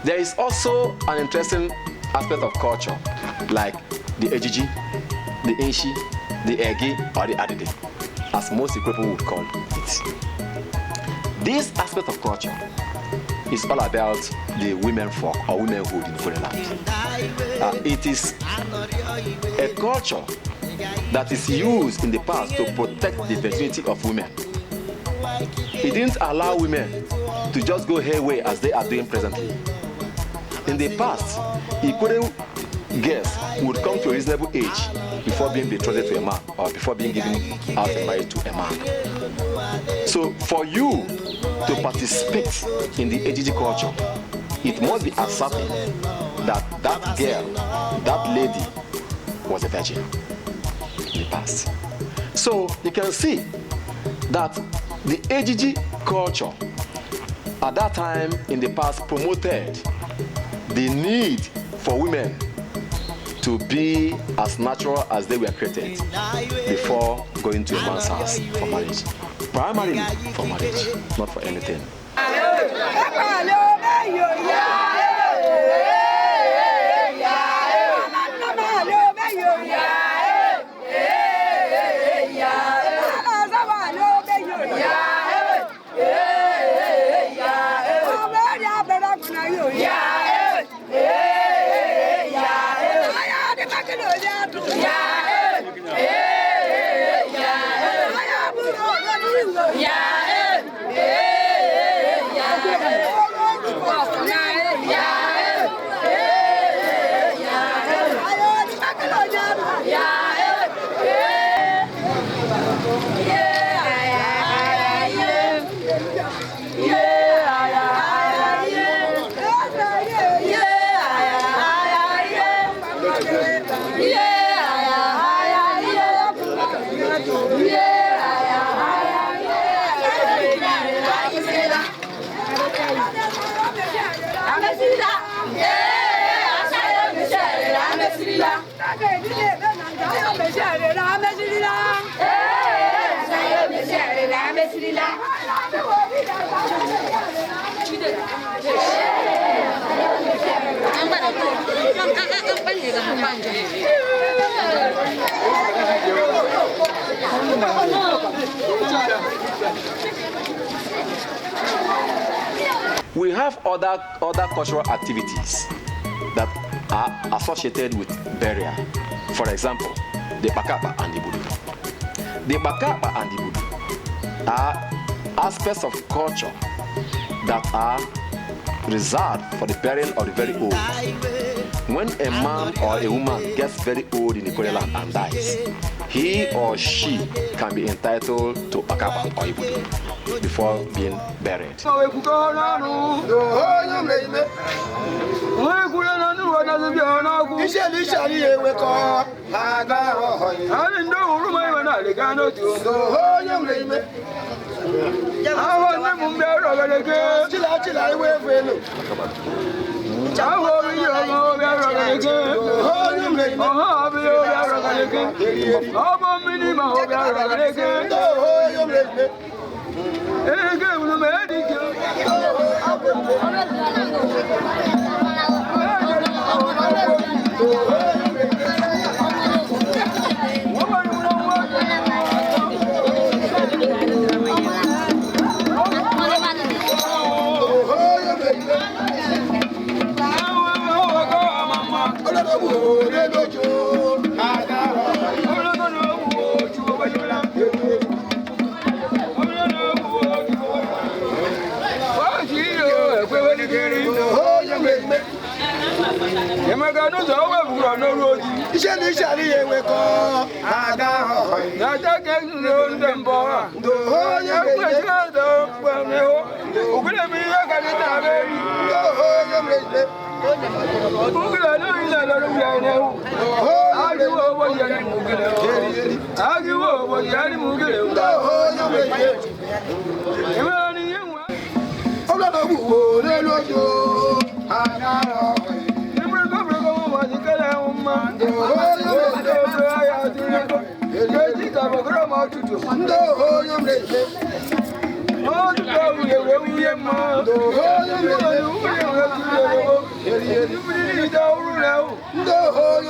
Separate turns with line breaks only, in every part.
There is also an interesting aspect of culture, like the ejiji, the enshi, the egi, or the adide, as most people would call it. This aspect of culture is all about the women folk or womenhood in Ikwerre land. It is a culture that is used in the past to protect the virginity of women. It didn't allow women to just go hayway as they are doing presently. In the past, Ikwerre girls would come to a reasonable age before being betrothed to a man or before being given out in marriage to a man. So for you to participate in the ejiji culture, it must be ascertained that that girl, that lady, was a virgin in the past. So you can see that the ejiji culture at that time in the past promoted the need for women to be as natural as they were created before going to a man's house for marriage. Primarily for marriage, not for anything. We have other cultural activities that are associated with burial. For example, the bakapa and the budu. The bakapa and the budu are aspects of culture that are reserved for the burial of the very old. When a man or a woman gets very old in the Ikwerre land and dies, he or she can be entitled to bakapa or ibudu before being buried.
Oh,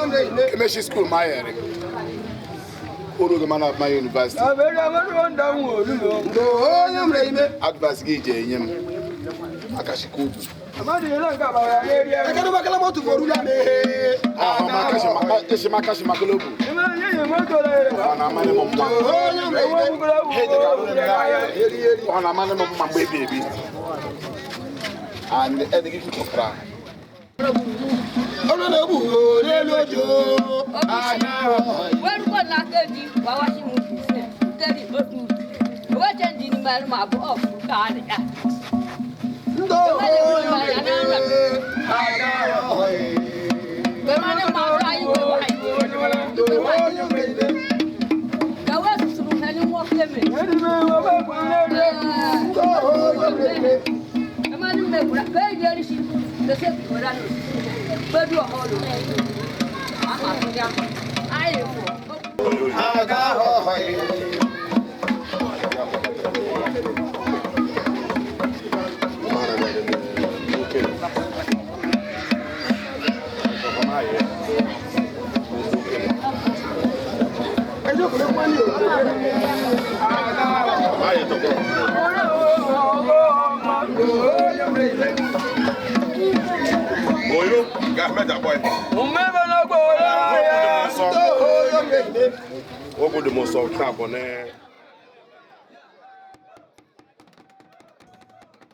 Emeshi school my area. Oro the man of my university. Advice gije nyem. Akashikudu. And education for cry.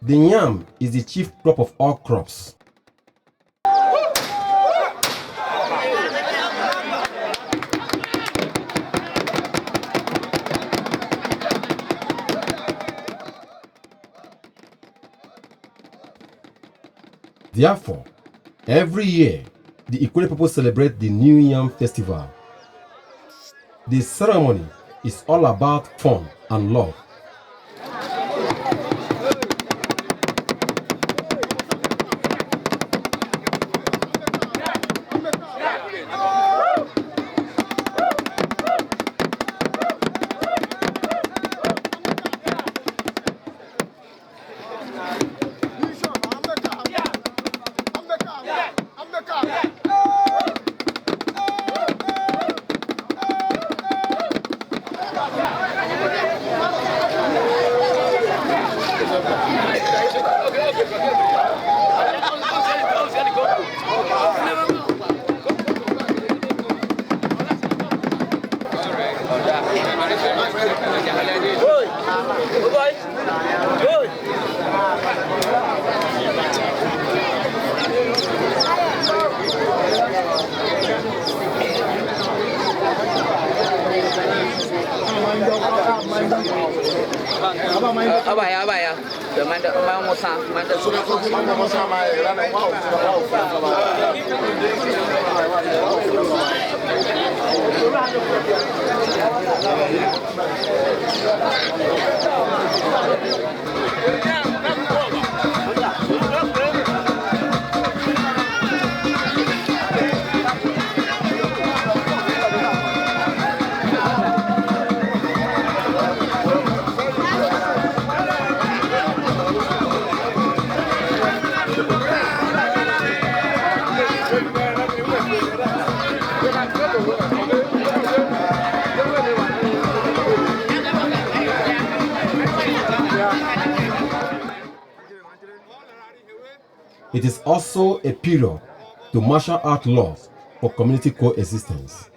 The yam is the chief crop of all crops. Therefore, every year, the Ikwerre people celebrate the New Yam Festival. The ceremony is all about fun and love. It is also a period to martial out laws for community coexistence.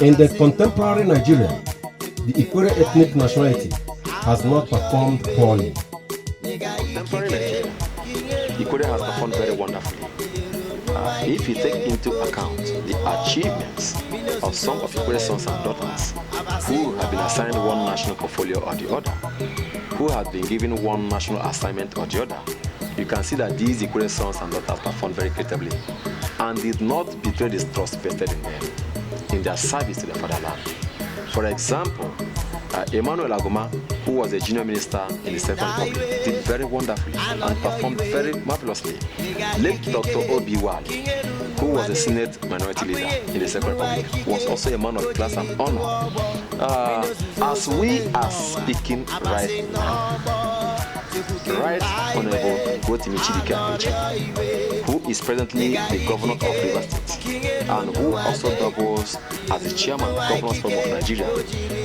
In the contemporary Nigeria, the Ikwerre ethnic nationality has not performed poorly.
Contemporary Nigeria, Ikwerre has performed very wonderfully. If you take into account the achievements of some of Ikwerre's sons and daughters who have been assigned one national portfolio or the other, who have been given one national assignment or the other, you can see that these Ikwerre sons and daughters performed very creditably. and did not betray the trust vested in them in their service to the fatherland. For example, Emmanuel Agoma, who was a junior minister in the Second Republic, did very wonderfully and performed very marvelously. Late Dr. Obi Wali, who was a Senate minority leader in the Second Republic, was also a man of class and honor. As we are speaking right now, Right Honorable Rotimi Chibike Amechi, who is presently the governor of Rivers State and who also doubles as the chairman of Governors Forum of Nigeria,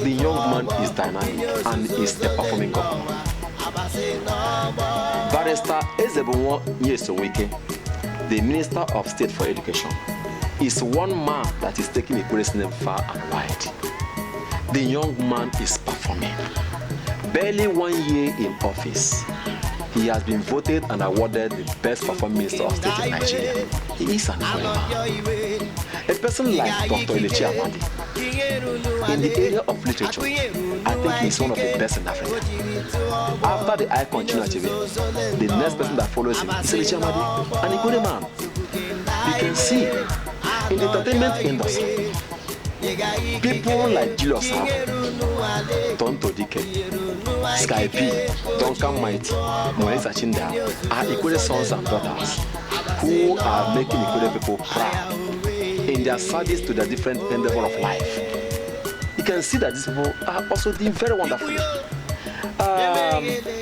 the young man is dynamic and is a performing governor. Barrister Ezebunwo Nyesowike, the Minister of State for Education, is one man that is taking Ikwerre's name far and wide. The young man is performing. Barely 1 year in office, he has been voted and awarded the best performing minister of state in Nigeria. He is an Ikwerre man. A person like Dr. Elechi Amadi, in the area of literature, I think he is one of the best in Africa. After the icon Chinua Achebe, the next person that follows him is Elechi Amadi, an Ikwerre man. You can see in the entertainment industry, people like Julius Sabo, Tonto Dike, Sky P, Duncan Mighty, Moisa Chinda are Ikwerre sons and daughters who are making Ikwerre people proud in their service to their different endeavor of life. You can see that these people are also doing very wonderfully.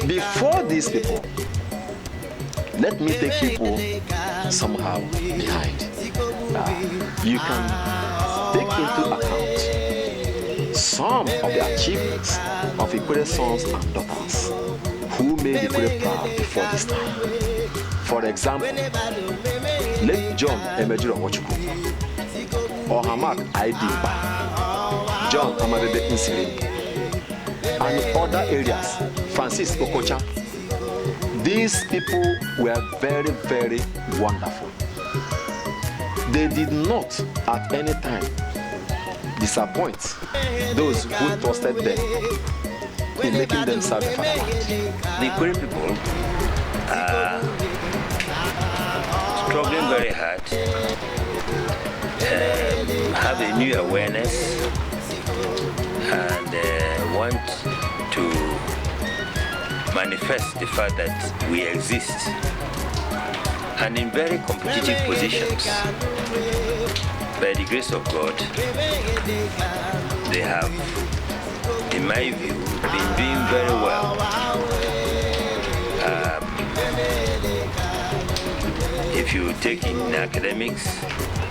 Before these people, let me take people somehow behind. You can take into account some of the achievements of Ikwerre sons and daughters who made Ikwerre proud before this time. For example, late John Emejiro Nwachukwu, Ohamak Aidimba, John Amadebe Nsiri, and other areas, Francis Okocha. These people were very, very wonderful. They did not at any time disappoint those who trusted them in making them serve the fatherland.
The Ikwerre people are struggling very hard, have a new awareness, and want to manifest the fact that we exist, and in very competitive positions. By the grace of God, they have, in my view, been doing very well. If you take in academics,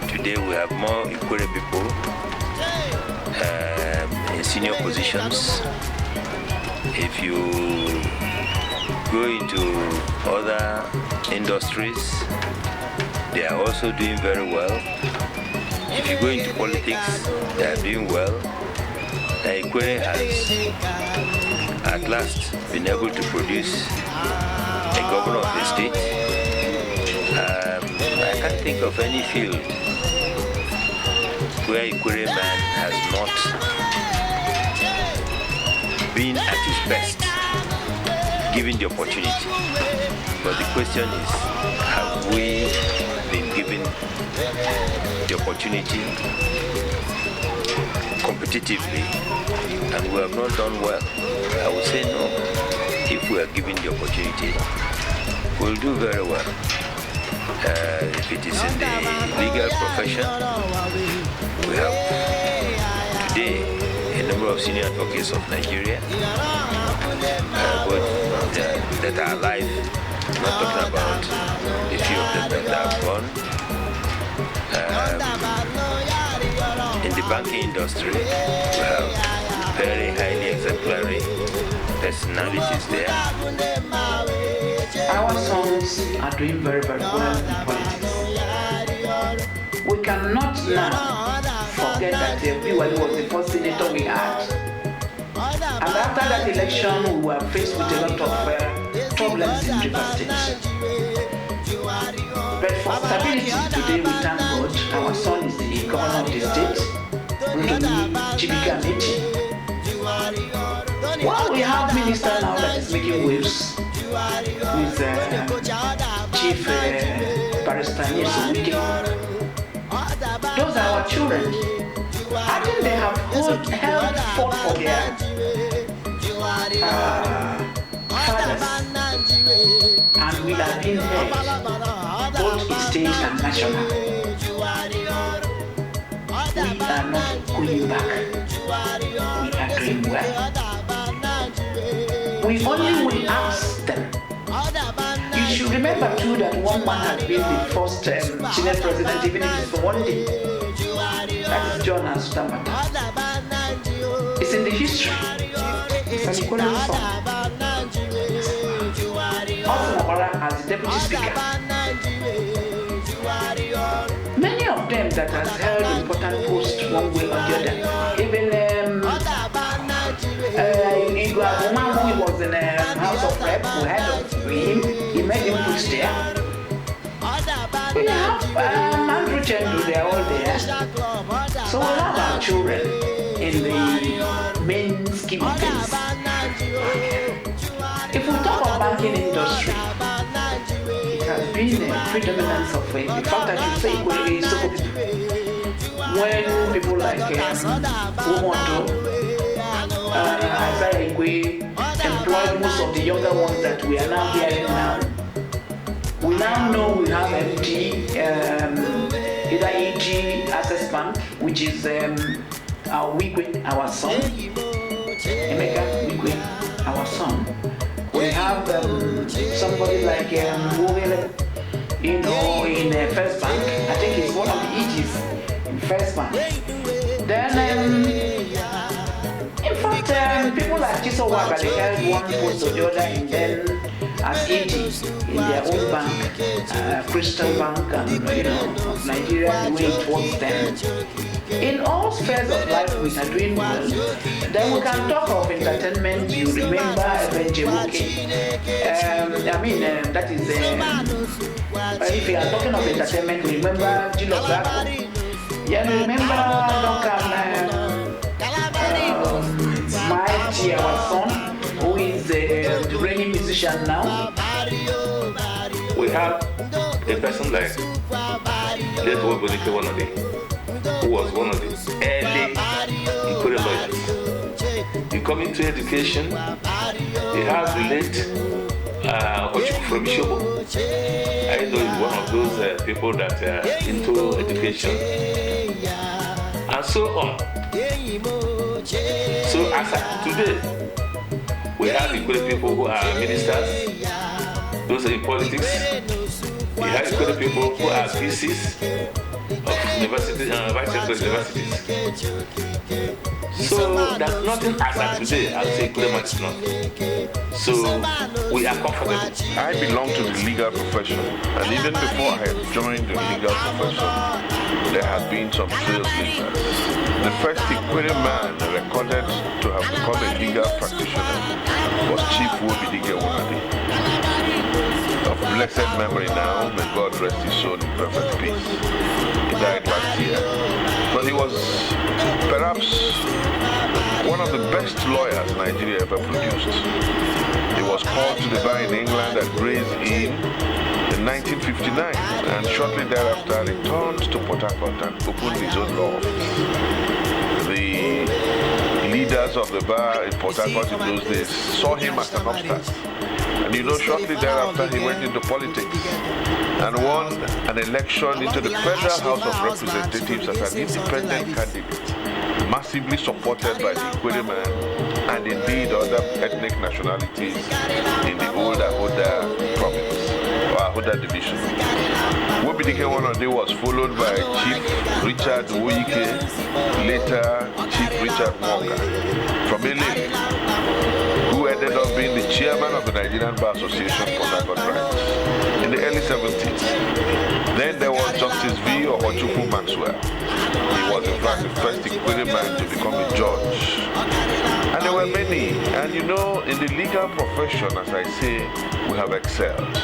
today we have more Ikwerre people in senior positions. If you go into other industries, they are also doing very well. If you go into politics, they are doing well. Ikwerre has at last been able to produce a governor of the state. I can't think of any field where Ikwerre man has not been at his best, given the opportunity. But the question is, have we been given the opportunity competitively, and we have not done well? I would say no. If we are given the opportunity, we'll do very well. If it is in the legal profession, we have today a number of senior advocates of Nigeria, both that are alive, not talking about the few of them that are gone. In the banking industry, we have very highly exemplary personalities there.
Our sons are doing very, very well in politics. We cannot now forget that Ikwerre was the first senator we had. And after that election, we were faced with a lot of problems in Rivers State. But for stability, today we thank God, our son is the governor of the state, Rotimi Chibike Amechi. Well, we have minister now that is making waves with Chief Barrister Nyesuwike. Those are our children. I think they have held fought for their fathers, and we have been heard, both in state and national. We are not going back. We are doing well. We only will ask them. You should remember too that one man had been the first Senate president, even if it's for one day. That is John Astamata. It's in the history. It's an Ikwerre song. Osmawara as the deputy speaker. Many of them that has held important posts one way or the other. Even Ikwerre, who was in the House of Rep, who had him, he made him put there. We have Andrew Chendu, they are all there. So we have our children in the main scheme of things. If we talk of banking industry, it has been a predominance of it. The fact that you say Ikwerre is so good. When people like Umoto, Isaiah Ikwerre employed most of the younger ones that we are now hearing now. We now know we have MD, either EG Access Bank, which is our Ikwerre, our son, Emeka Ikwerre, our son. We have somebody like Wogele, in First Bank. I think he's one of the EGs in First Bank. Then, in fact, people like Chisowaga, they held one post or the other, and then as AGs in their own bank, Crystal Bank, and of Nigeria, the way it works them. In all spheres of life, we are doing well. Then we can talk of entertainment. You remember Benjemuke. That is, if you are talking of entertainment, remember Gilo Gako. Yeah, remember Mighty, our son, who is the reigning musician now.
We have a person like who was one of the early Ikwerre lawyers. You come into education, you have the late from Ishobo. I know he's one of those people that are into education, and so on. So as of today, we have Ikwerre people who are ministers, those are in politics. We have Ikwerre people who are VCs of universities, vice chancellors universities. So there's nothing as of today, I'll say Ikwerre is not. So we are comfortable.
I belong to the legal profession, and even before I had joined the legal profession, there had been some sales leaders. The first Ikwerre man recorded to have become a legal practitioner was Chief Ikwerre, of blessed memory now. May God rest his soul in perfect peace. He died last year, but he was perhaps one of the best lawyers Nigeria ever produced. He was called to the bar in England at Gray's Inn in 1959, and shortly thereafter returned to Port Harcourt and opened his own law office. The leaders of the bar in Port Harcourt in those days saw him as an upstart. And shortly thereafter he went into politics and won an election into the Federal House of Representatives as an independent candidate, massively supported by the Ikwerre man and indeed other ethnic nationalities in the old Ahoda province, or Ahoda division. Wobidike Wonode was followed by Chief Richard Woyike, later Chief Richard Walker, from Ele, who ended up being the chairman of the Nigerian Bar Association Port Harcourt branch in the early 70s. Then there was Justice V. Ohochukwu Maxwell. He was in fact the first Ikwerre man to become a judge. And there were many. And in the legal profession, as I say, we have excelled.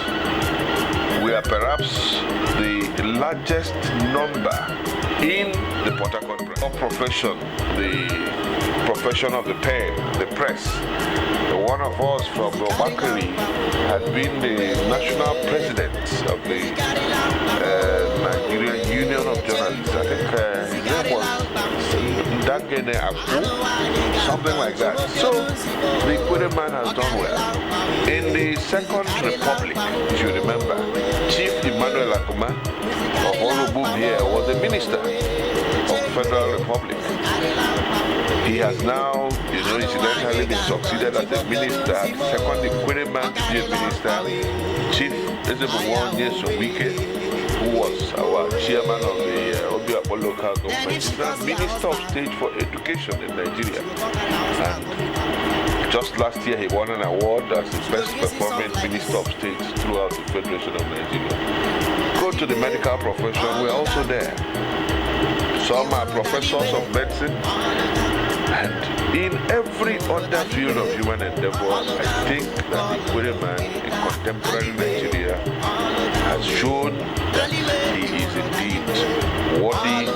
We are perhaps the largest number in the Port Harcourt profession, the profession of the pen, the press. One of us from Bakari had been the national president of the of journalists. I think his name was Ndagene Aku, something like that. So the Ikwerre man has done well. In the Second Republic, if you remember, Chief Emmanuel Akuma of Olubu here was a minister of the Federal Republic. He has now, incidentally been succeeded as a minister, second Ikwerre man to be a minister, Chief Ezebunwan Wike, who was our chairman of the Obiakpo local government, is now Minister of State for Education in Nigeria. And just last year he won an award as the best performing Minister of State throughout the Federation of Nigeria. Go to the medical profession, we're also there. Some are professors of medicine, and in every other field of human endeavor, I think that the Ikwerre man in contemporary Nigeria has shown that he is indeed worthy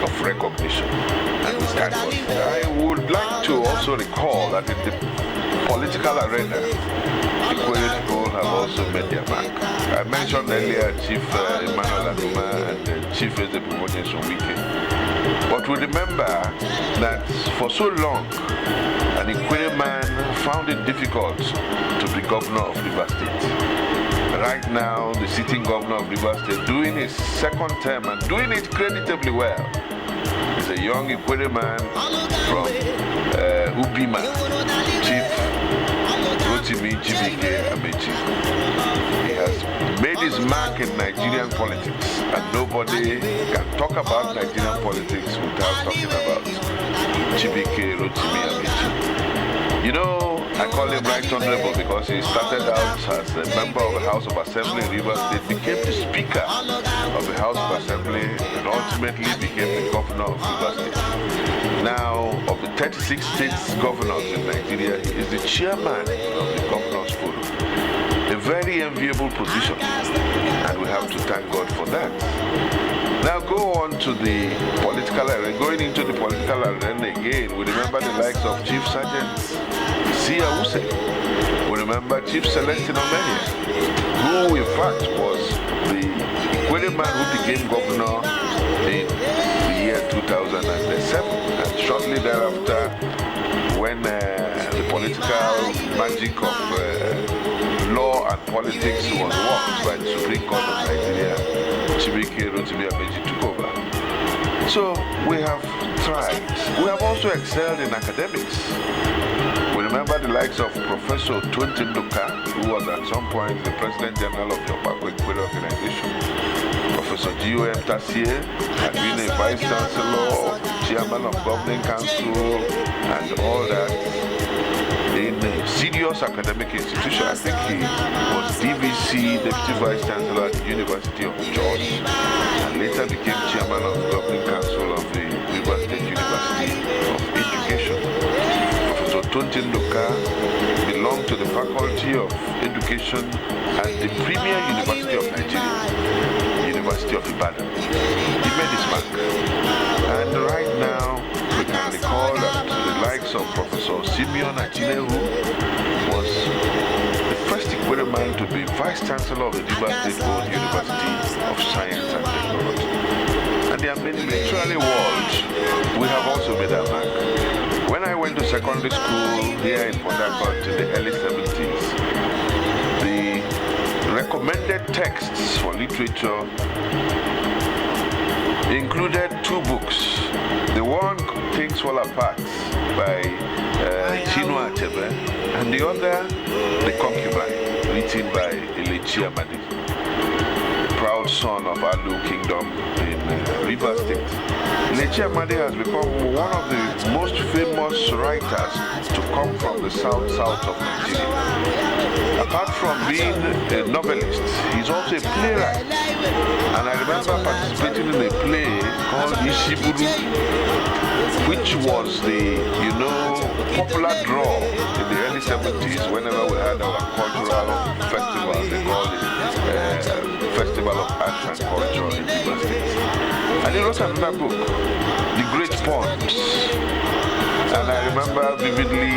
of recognition, and we stand for it. I would like to also recall that in the political arena, Ikwerre people have also made their mark. I mentioned earlier Chief Emmanuel Akuma and Chief Ezebunwan Wike. But we remember that for so long, an Ikwerre man found it difficult to be governor of Rivers State. Right now, the sitting governor of Rivers State, doing his second term and doing it creditably well, is a young Ikwerre man from Ubima, Chief Rotimi Chibike Amechi. He has made his mark in Nigerian politics, and nobody can talk about Nigerian politics without talking about Chibike Rotimi Amechi. I call him Right Honorable because he started out as a member of the House of Assembly in Rivers State, became the Speaker of the House of Assembly, and ultimately became the Governor of Rivers State. Now, of the 36 states governors in Nigeria, he is the chairman of the Governors Forum. A very enviable position, and we have to thank God for that. Now go on to the political arena. Going into the political arena again, we remember the likes of Chief Sergeant Sia Use. We remember Chief Celestine Omenia, who in fact was the Ikwerre man who became governor in the year 2007. And shortly thereafter, when the political magic of law and politics was worked by the Supreme Court of Nigeria, Chibike Rotimi Amechi took over. So we have tried. We have also excelled in academics. We remember the likes of Professor Tontin Luka, who was at some point the President General of the Ikwerre Organization. Professor G.O.M. Tasie had been a Vice Chancellor, Chairman of Governing Council, and all that. In a serious academic institution, I think he was DVC, Deputy Vice Chancellor at the University of Jos, and later became Chairman of the Governing Council of the Rivers State University of Education. Professor Tontin Luka belonged to the Faculty of Education at the premier University of Nigeria, University of Ibadan. He made his mark. And right now, we can recall that the likes of Professor Simeon Achinehu was the first Ikwerre man to be Vice Chancellor of the Rivers State University of Science and Technology. And there are many literally worlds. We have also made our mark. When I went to secondary school here in Port Harcourt in the early 70s, the recommended texts for literature included two books. The one, Things Fall Apart by Chinua Achebe, and the other, The Concubine, written by Elechi Amadi, proud son of Alu Kingdom in Rivers State. Elechi Amadi has become one of the most famous writers to come from the south of Nigeria. Apart from being a novelist, he's also a playwright. And I remember participating in a play called Ishiburu, which was the, popular draw in the early 70s whenever we had our cultural festival. They called it Festival of Arts and Culture in Rivers State. And he wrote another book, The Great Ponds. And I remember vividly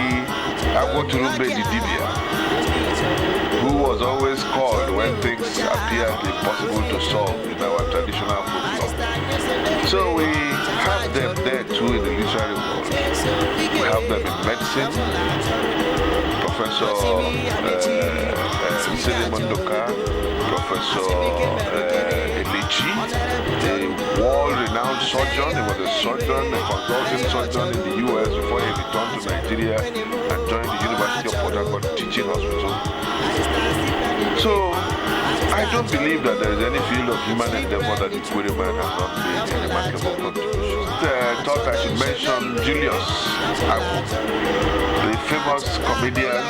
Agoturumbe Didibia, who was always called when things appeared impossible to solve in our traditional folklore. So we have them there too in the literary world. We have them in medicine. Professor Silimondoka, Professor Elichi, a world-renowned surgeon. He was a surgeon, a consulting surgeon in the US before he returned to Nigeria and joined the University of Port Harcourt Teaching Hospital. So I don't believe that there is any field of human endeavor that the Ikwerre man has not made a remarkable contribution. I thought I should mention Julius Agu, the famous comedian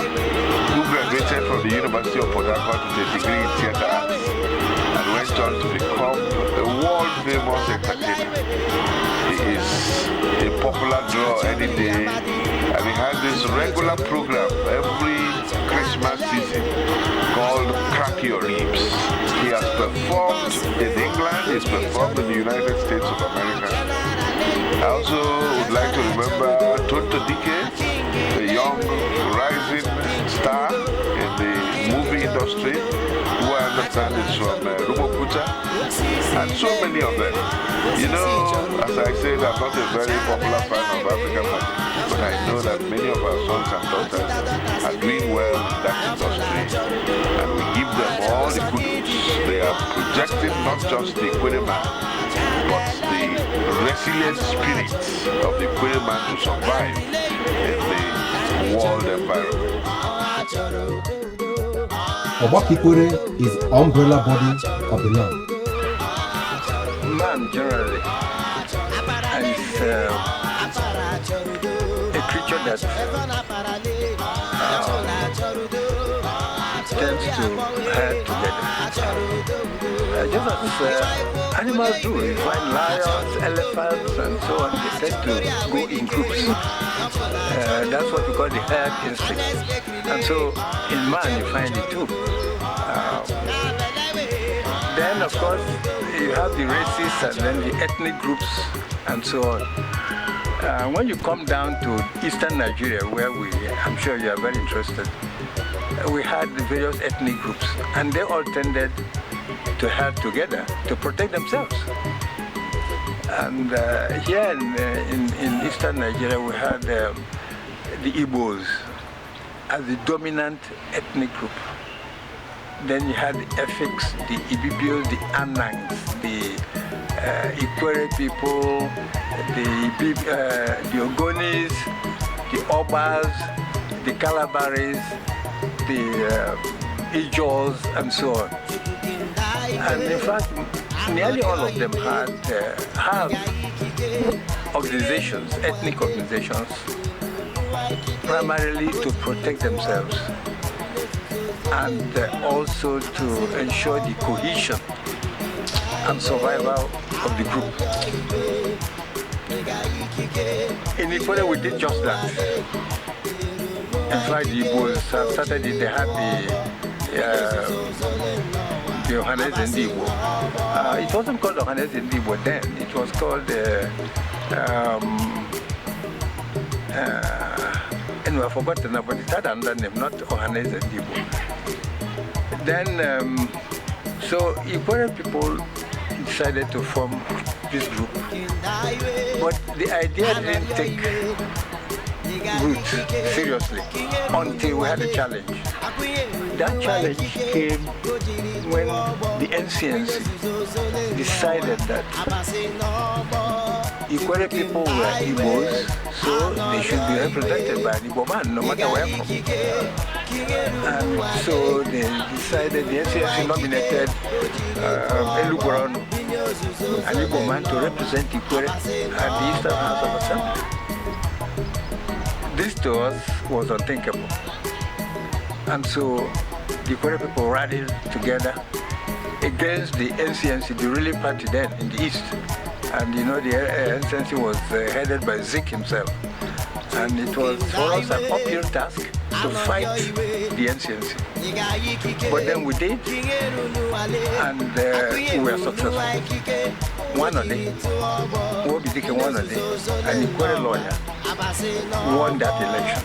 who graduated from the University of Port Harcourt with a degree in theatre arts and went on to become a world-famous entertainer. He is a popular draw any day, and he has this regular program every Christmas season called Crack Your Ribs. He has performed in England, he's performed in the United States of America. I also would like to remember Tonto Dike, a young rising star in the movie industry, who I understand is from Rumoputa, and so many of them. You know, as I said, I'm not a very popular fan of African magic, but I know that many of our sons and daughters are doing well in that industry, and we give them all the kudos. They are projecting not just the Ikwerre man, but the resilient spirit of the Ikwerre man to survive in the world environment.
Ikwerre is umbrella body of the land.
Man generally is a creature that tends to herd together. Just as animals do. You find lions, elephants, and so on. They tend to go in groups. That's what we call the herd instinct. And so in man you find it too. Then of course you have the races and then the ethnic groups and so on. When you come down to eastern Nigeria, where I'm sure you are very interested, we had the various ethnic groups, and they all tended to herd together to protect themselves. And here in eastern Nigeria, we had the Igbos as the dominant ethnic group. Then you had the Efiks, the Ibibios, the Anangs, the Ikwerre people, the Ogonis, the Obas, the Calabaris, the Ijos, and so on. And in fact, nearly all of them have organizations, ethnic organizations, primarily to protect themselves and also to ensure the cohesion and survival of the group. In Ikwerre, we did just that. In fact, the Igbos started it. They had the Ohanes and the Igbo. It wasn't called Ohanes and the Igbo then. It was called anyway, I've forgotten now, but it had another name, not Ohanes and Igbo. Then, so Ikwerre people decided to form this group, but the idea didn't take root seriously until we had a challenge. That challenge came when the NCNC decided that Ikwerre people were Igbos, so they should be represented by an Igbo man, no matter where from. And so they decided, the NCNC nominated Elugoron, an Igbo man, to represent Ikwerre at the Eastern House of Assembly. This to us was unthinkable. And so the Ikwerre people rallied together against the NCNC, the ruling party then in the East. And you know, the NCNC was headed by Zik himself. And it was for us an uphill task to fight the NCNC. But then we did, and we were successful. Wanode, Wobidike Wanode, an Ikwerre lawyer, won that election.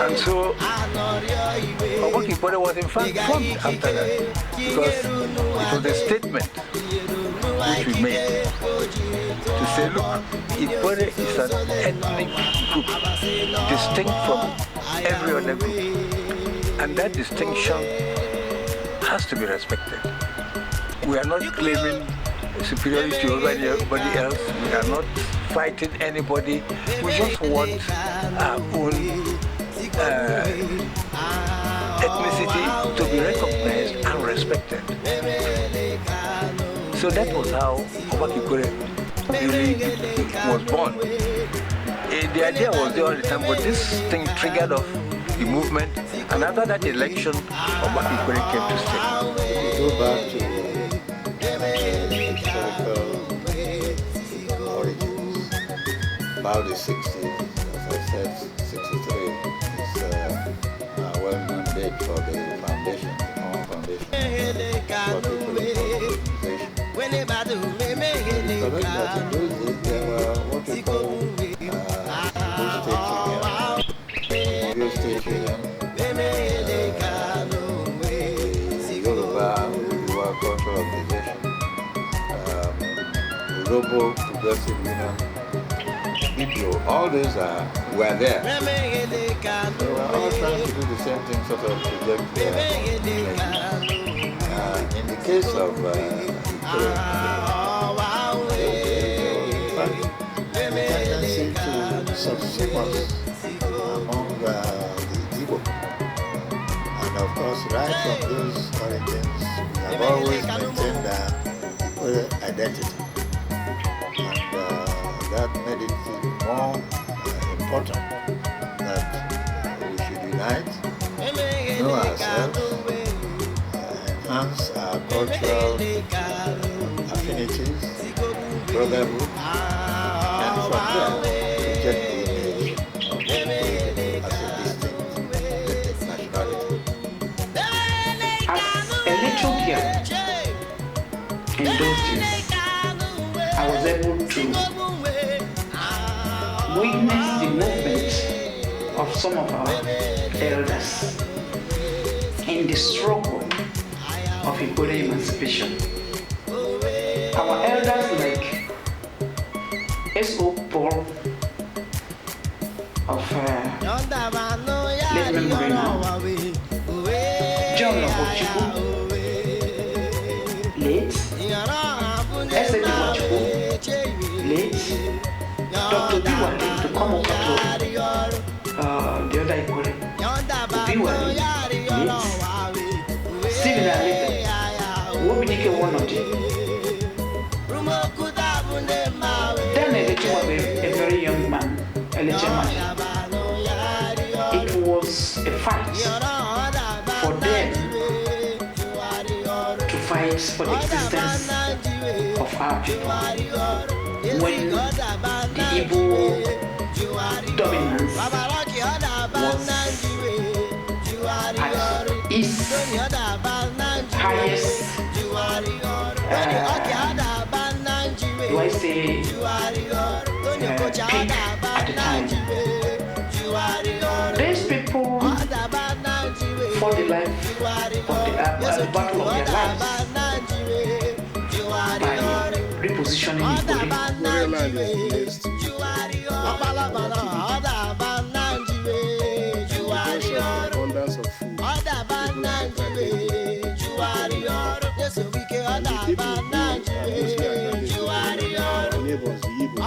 And so, Ikwerre was in fact formed after that, because it was a statement which we made say, look, Ikwerre is an ethnic group distinct from every other group. And that distinction has to be respected. We are not claiming superiority over anybody else. We are not fighting anybody. We just want our own ethnicity to be recognized and respected. So that was how Ikwerre really was born. The idea was there all the time, but this thing triggered off the movement, and after that election, Ikwerre came to stay.
Go back to historical origins. About the 60s, as I said, 63 is a well-known date for the foundation, the common foundation for the organization. Correct that in those days there were what we call state union, the Yoruba Cultural Organization, Robo Progressive Union, BPO, all those were there. They were all trying to do the same thing, sort of project in the case of tendency to subsume among the Igbo. And of course, right from those origins, we have always maintained Ikwerre identity. And that made it more important that we should unite, know ourselves, enhance our cultural affinities, brotherhood, and from there, project the image of Ikwerre as a distinct ethnic nationality.
As a little girl in those days, I was able to witness the movement of some of our elders in the struggle of Ikwerre emancipation. Our elders like S.O. Paul of let memory now, John Okochukwu, late, S.A.D. Wachukwu, late, Dr. Biwale to come up to the other Ikwerre, Biwale, late, Stephen Alita, Wobidike one of them. Then Elechi was a very young man, Elechi man. It was a fight for them to fight for the existence of our people. When the Igbo dominance was at its highest do I say peak at the time. These people fought the life of the battle of their lives by repositioning
Abundance of food. Neighbors, the Igbo.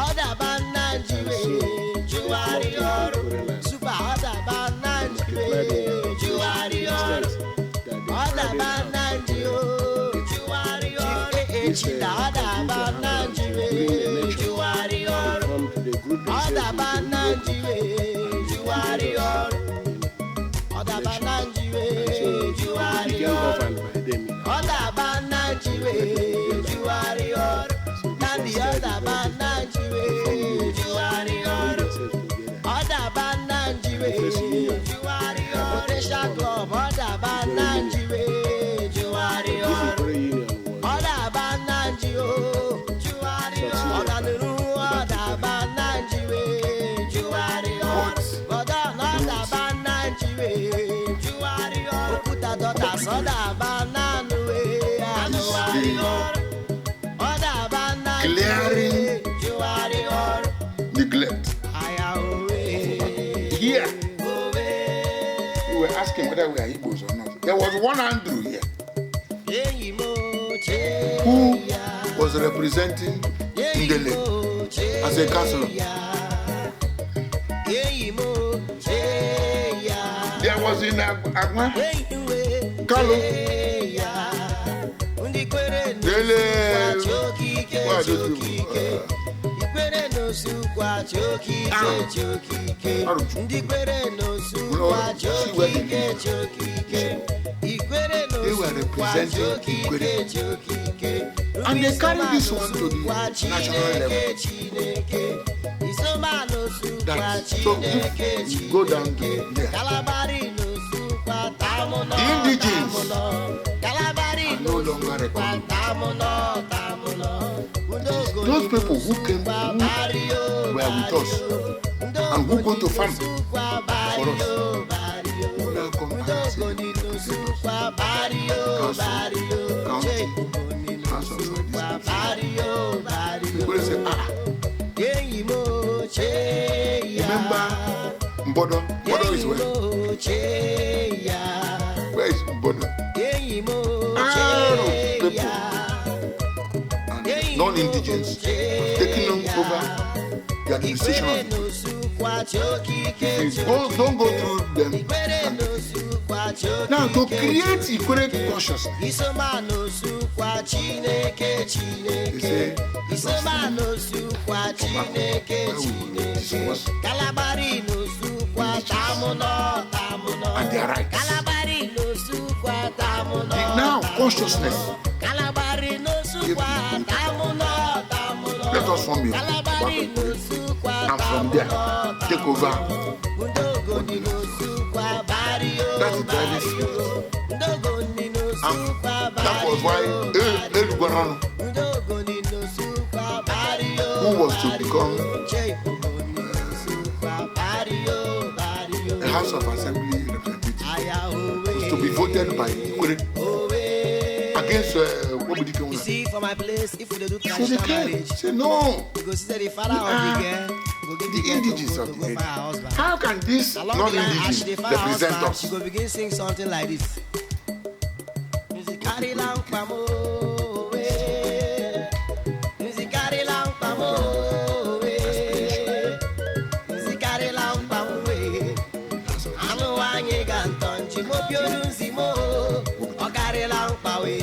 Clearing whether we are Igbos or not. There was one Andrew here who was representing Ndele as a councillor. There was in Agma, Kalu, Dele, what are those people? They were representing Ikwerre. And they carried this one to the national level. So if you go down to there, the indigenes are no longer recognized. Those people who came, who were with us, and who go to farm for us, who now come and say, county, house of people say, remember Mbodo? Mbodo is where? Where is Mbodo? People and non-indigens have taken over the administration of Ikwerre. Don't go through them. Now, to create Ikwerre consciousness, they say, and they are right. The now consciousness. Let us form you and from there take over. That's the driving spirit. And that was why Ikwerre, who was to become a House of Assembly representative, was to be voted by Ikwerre against what would you call it? For my place, if we do clash marriage, say no. Because the father of the indigenous of the area. How can this non-indigenous represent us? You go begin sing something like this. Musicari lampamo, musicari lampamo, musicari lampamo. Anu wanye ganton chimo piorunzimo, okari lampawe.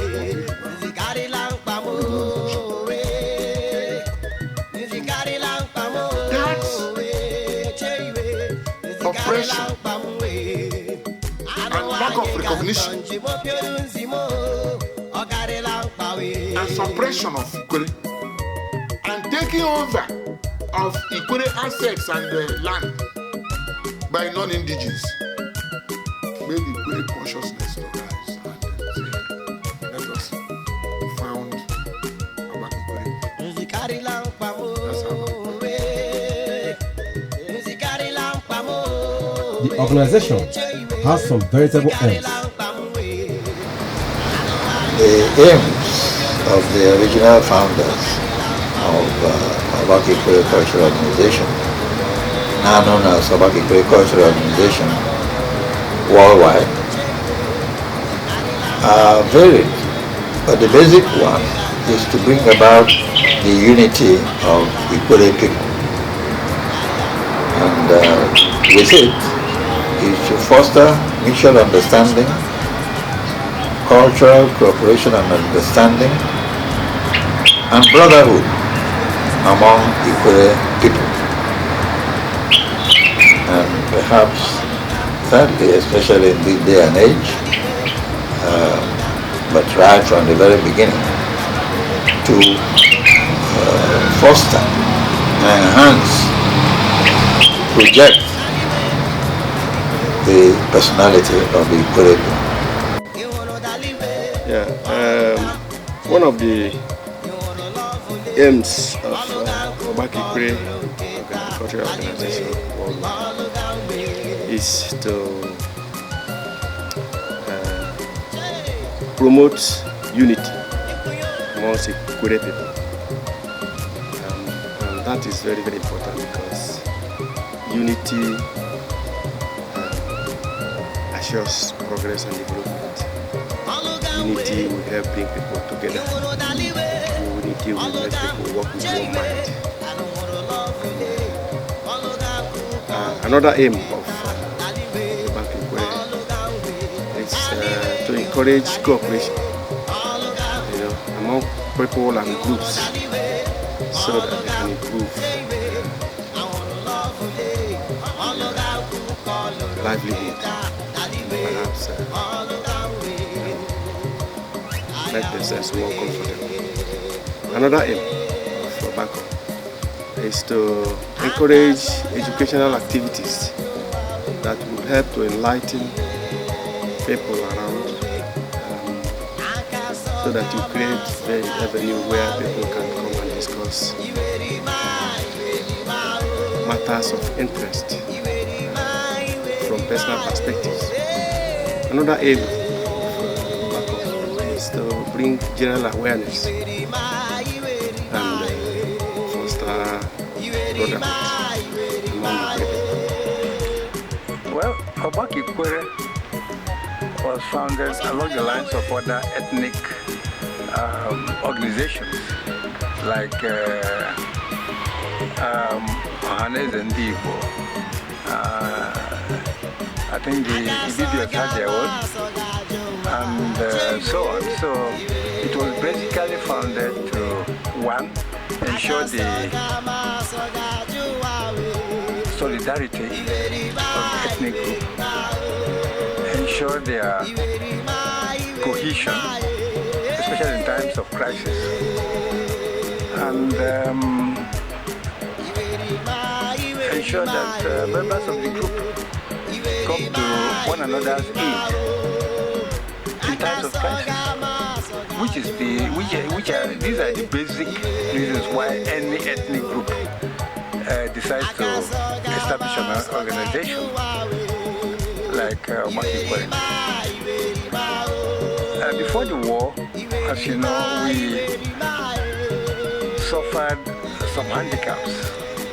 Oppression and lack of recognition and suppression of Ikwerre and taking over of Ikwerre assets and land by non-indigenous made Ikwerre consciousness to rise and say, let us found about Ikwerre. That's how.
The organization has some veritable aims.
The aims of the original founders of Ikwerre Cultural Organization, now known as Ikwerre Cultural Organization worldwide, are varied, but the basic one is to bring about the unity of Ikwerre people, and with it is to foster mutual understanding, cultural cooperation and understanding, and brotherhood among Ikwerre people. And perhaps thirdly, especially in this day and age, but right from the very beginning, to foster, enhance, project the personality of the Ikwerre people.
Yeah, one of the aims of Ikwerre Cultural Organization is to promote unity amongst Ikwerre people, and that is very, very important because unity assures progress and development. Unity will help bring people together. Unity will make people work with one mind. Another aim of Bank Ikwerre is to encourage cooperation, among people and groups, so that they can improve livelihood, perhaps make themselves more comfortable. Another aim for Bako is to encourage educational activities that will help to enlighten people around, so that you create an avenue where people can come and discuss matters of interest from personal perspectives. Another aim is to bring general awareness and foster brotherhood among the people.
Well, Ikwerre was founded along the lines of other ethnic organizations like Ohanes and Igbo. I think the Ibibios had their own, and so on. So it was basically founded to, one, ensure the solidarity of the ethnic group, ensure their cohesion, especially in times of crisis, and ensure that members of the group come to one another's aid in times of crisis, these are the basic reasons why any ethnic group decides to establish an organization like Ikwerre. Before the war, as you know, we suffered some handicaps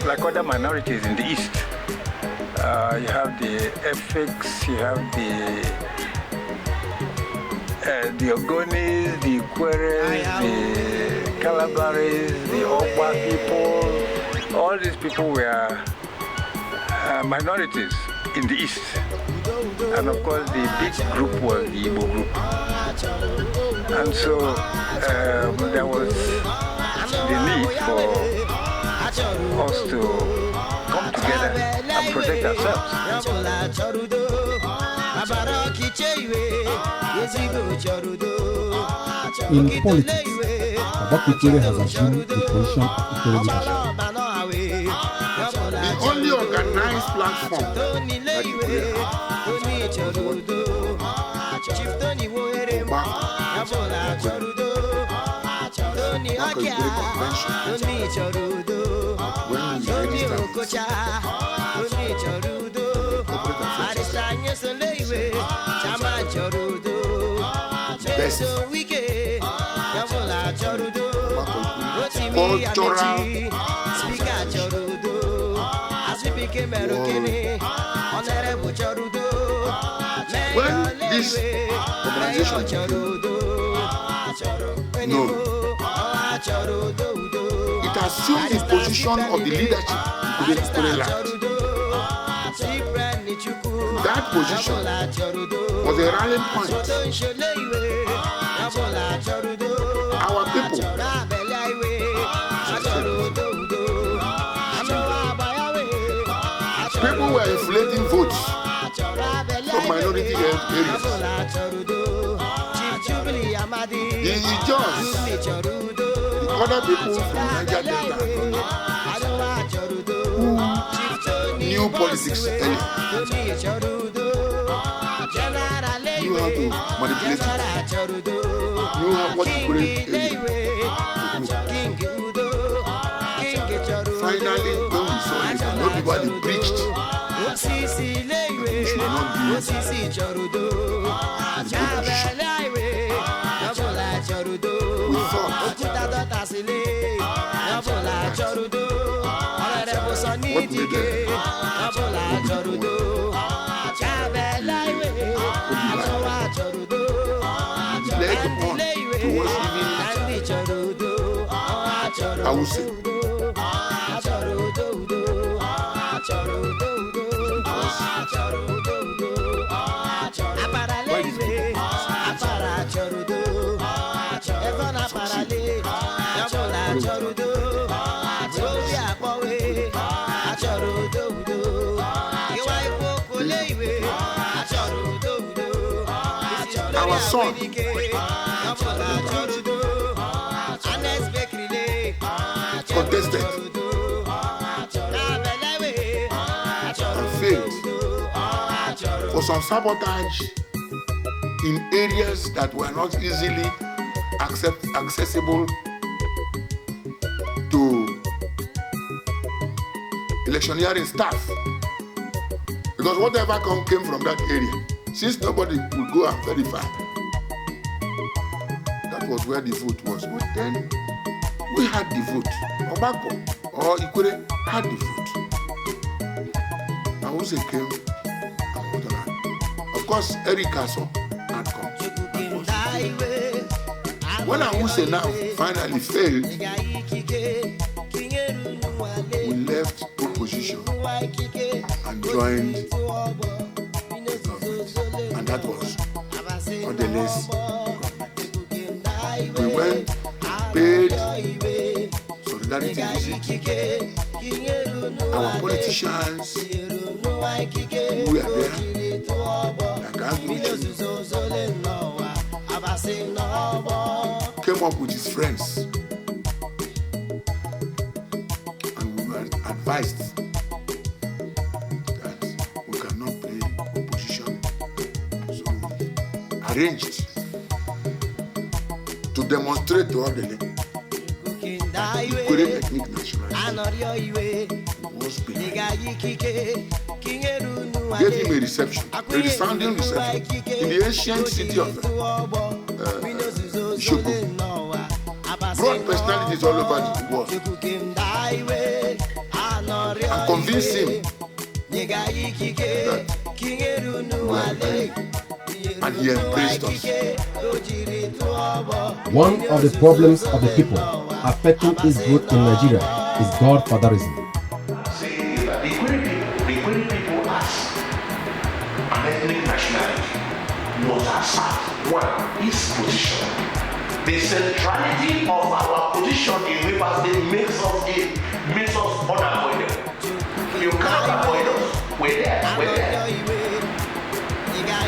like other minorities in the East. You have the Efiks, you have the Ogonis, the Ikwerres, the Calabaris, the Ogba people. All these people were minorities in the East. And of course, the big group was the Igbo group. And so there was the need for us to come together and protect ourselves.
In politics, Ikwerre has assumed the position of Ikwerre leadership.
The only organized platform that Ikwerre when this organization it assumed the position of the leadership in Ikwerre land. That position was a rallying point. Our people were inflating votes from minority areas. The Ijaws, the other people from Niger Delta who knew politics early, knew how to manipulate it, knew what to put it in. Finally, when we saw it, nobody preached. We should not be in the position. we thought. What made them led on towards living I would say our son contested and failed for some sabotage in areas that were not easily accessible to electioneering staff, because whatever came from that area, since nobody would go and verify, that was where the vote was. But then we had the vote. Obako or Ikwerre had the vote. And Use came and voted on. Of course, Eric Castle had come. When Use now finally failed, we left opposition and joined the government. And that was Odele's government. We went, paid solidarity visit. Our politicians who were there, came up with his friends, and we were advised that we cannot play opposition, so we arranged to demonstrate to Odele that Ikwerre ethnic nationality was behind. Gave him a reception, a resounding reception in the ancient city of Ishogo. Brought personalities all over the world and convinced him that we are behind, and he embraced us.
One of the problems of the people affecting its growth in Nigeria is godfatherism.
Say that the Ikwerre people as an ethnic nationality must accept one, its position. The centrality of our position in Rivers State makes us unavoidable. You can't avoid us. We're there.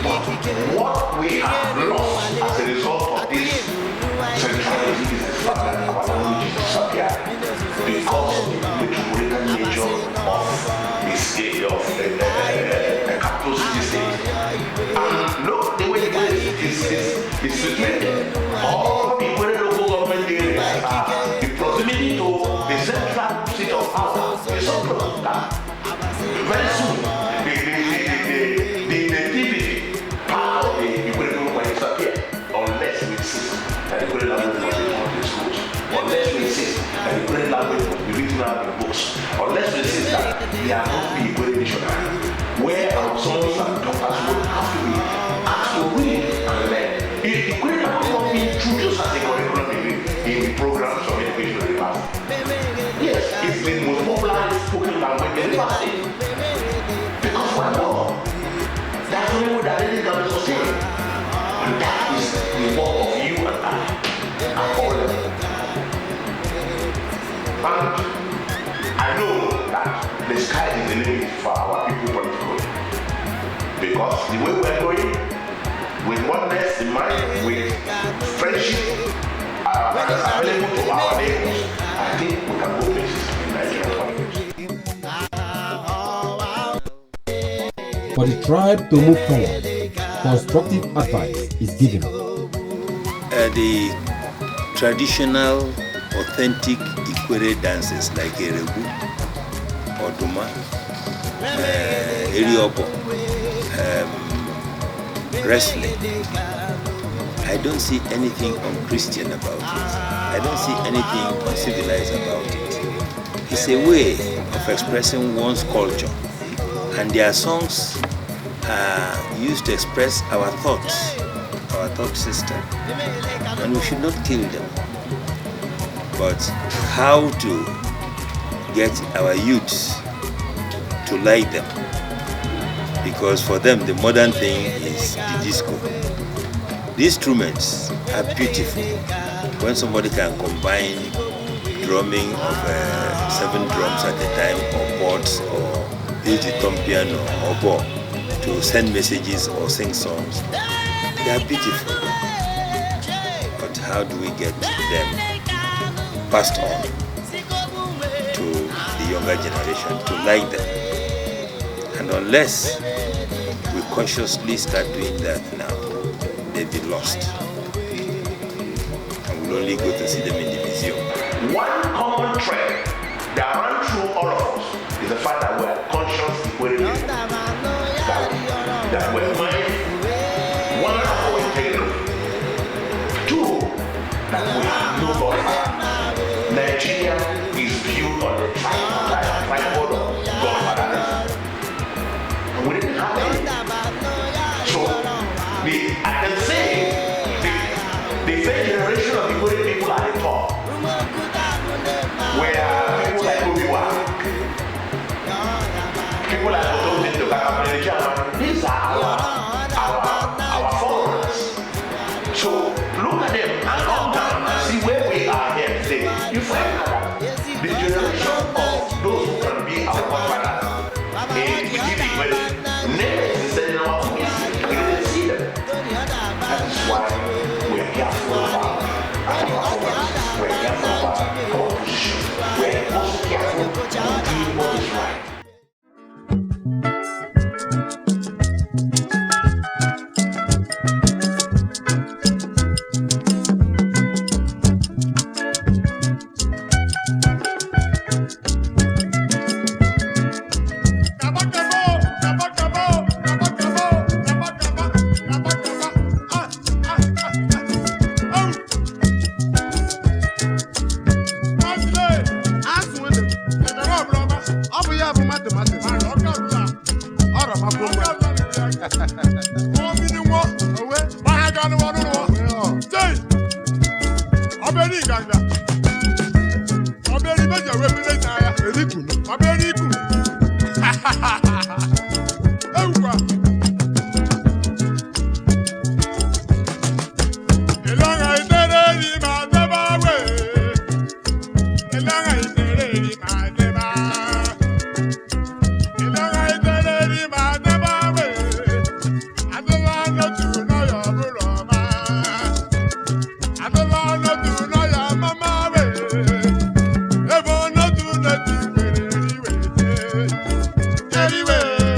But what we have lost as a result of this centrality is the fact that our language disappeared because of the metropolitan nature of the state of the capital city state. And look, the way it is situated. All the Ikwerre local government areas are the proximity to the central seat of power is so close that very soon the nativity part of the Ikwerre will disappear unless we insist that the Ikwerre language must be taught in schools, unless we insist that the Ikwerre language must be written out in books, unless we insist that we are not the Ikwerre missionary, where our sons and daughters will have to be asked to read and learn. Ikwerre language must be introduced as a curriculum in programs of education in the past. Yes, it's the most popular spoken language in the past. Because why not? That's the only way that anything can be sustained. And that is the work of you and I at all levels. And I know that the sky is the limit for our people politically. Because the way we're going, with oneness in mind, with friendship that is available to our neighbors, I think we can go places in Nigeria.
For the tribe to move forward, constructive advice is given.
The traditional, authentic Ikwerre dances like Erebu, Oduma, Eriobo, wrestling, I don't see anything unchristian about it. I don't see anything uncivilized about it. It's a way of expressing one's culture. And their songs are used to express our thoughts, our thought system. And we should not kill them. But how to get our youths to like them? Because for them, the modern thing is the disco. The instruments are beautiful. When somebody can combine drumming of 7 drums at a time, or chords, or use the thumb piano or bow to send messages or sing songs, they are beautiful. But how do we get them passed on to the younger generation to like them? And unless we consciously start doing that now, they'll be lost. And we'll only go to see them in the museum.
One common thread that runs through all of us is the fact that we are conscious Ikwerre people. That we're mindful. One, of our integrity. 2, that we have no borders. Nigeria is built on the tripod of godfathers. And we didn't have any. So, I can say the first generation of Ikwerre people are the top. Where people like Obi-Wan, people like Otozinto, these are our foreigners. So look at them and come down and see where we are here today. You find that the generation of those who can be our forefathers never existed in our community. We didn't see them. That is why we're careful about our performance. We're careful about our position. We're also careful to do what is right.
Anyway.